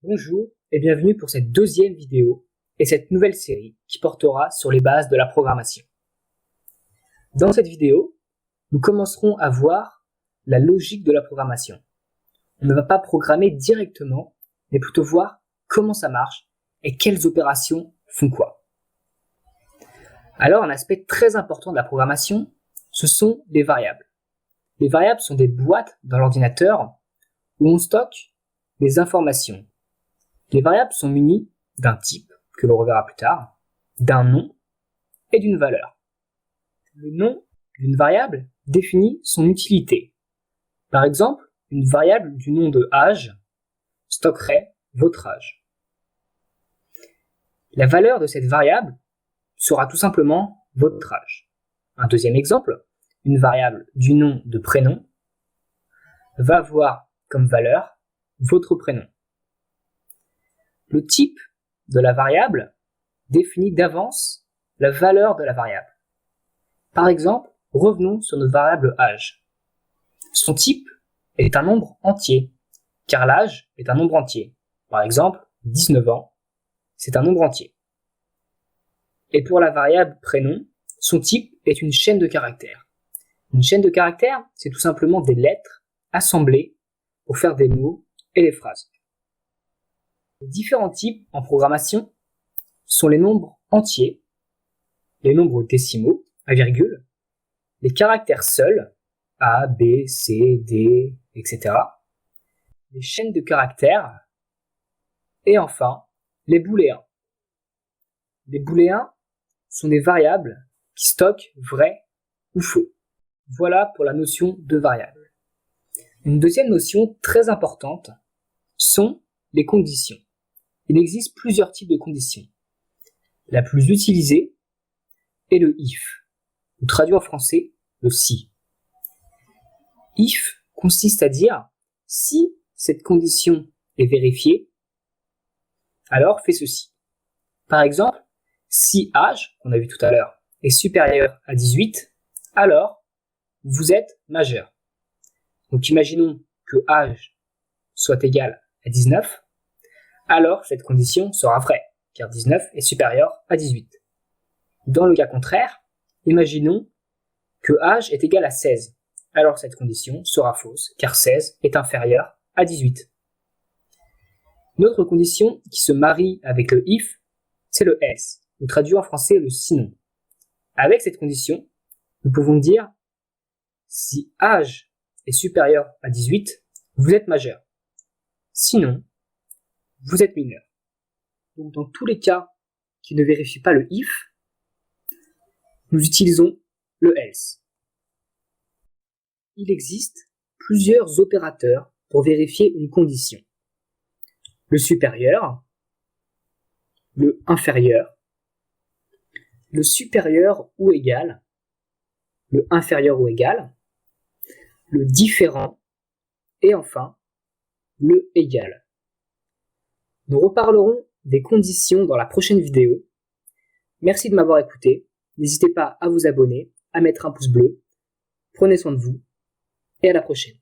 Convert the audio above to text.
Bonjour et bienvenue pour cette deuxième vidéo et cette nouvelle série qui portera sur les bases de la programmation. Dans cette vidéo, nous commencerons à voir la logique de la programmation. On ne va pas programmer directement, mais plutôt voir comment ça marche et quelles opérations font quoi. Alors, un aspect très important de la programmation, ce sont les variables. Les variables sont des boîtes dans l'ordinateur où on stocke des informations. Les variables sont munies d'un type, que l'on reverra plus tard, d'un nom et d'une valeur. Le nom d'une variable définit son utilité. Par exemple, une variable du nom de âge stockerait votre âge. La valeur de cette variable sera tout simplement votre âge. Un deuxième exemple, une variable du nom de prénom va avoir comme valeur votre prénom. Le type de la variable définit d'avance la valeur de la variable. Par exemple, revenons sur notre variable âge. Son type est un nombre entier, car l'âge est un nombre entier. Par exemple, 19 ans, c'est un nombre entier. Et pour la variable prénom, son type est une chaîne de caractères. Une chaîne de caractères, c'est tout simplement des lettres assemblées pour faire des mots et des phrases. Les différents types en programmation sont les nombres entiers, les nombres décimaux, à virgule, les caractères seuls, A, B, C, D, etc., les chaînes de caractères, et enfin, les booléens. Les booléens sont des variables qui stockent vrai ou faux. Voilà pour la notion de variable. Une deuxième notion très importante sont les conditions. Il existe plusieurs types de conditions. La plus utilisée est le if, ou traduit en français, le si. If consiste à dire si cette condition est vérifiée, alors fais ceci. Par exemple, si âge, qu'on a vu tout à l'heure, est supérieur à 18, alors vous êtes majeur. Donc imaginons que âge soit égal à 19, alors cette condition sera vraie, car 19 est supérieur à 18. Dans le cas contraire, imaginons que âge est égal à 16, alors cette condition sera fausse, car 16 est inférieur à 18. Une autre condition qui se marie avec le if, c'est le else, ou traduit en français le sinon. Avec cette condition, nous pouvons dire si âge est supérieur à 18, vous êtes majeur. Sinon, vous êtes mineur. Donc dans tous les cas qui ne vérifient pas le if, nous utilisons le else. Il existe plusieurs opérateurs pour vérifier une condition. Le supérieur, le inférieur, le supérieur ou égal, le inférieur ou égal, le différent et enfin le égal. Nous reparlerons des conditions dans la prochaine vidéo. Merci de m'avoir écouté. N'hésitez pas à vous abonner, à mettre un pouce bleu. Prenez soin de vous et à la prochaine.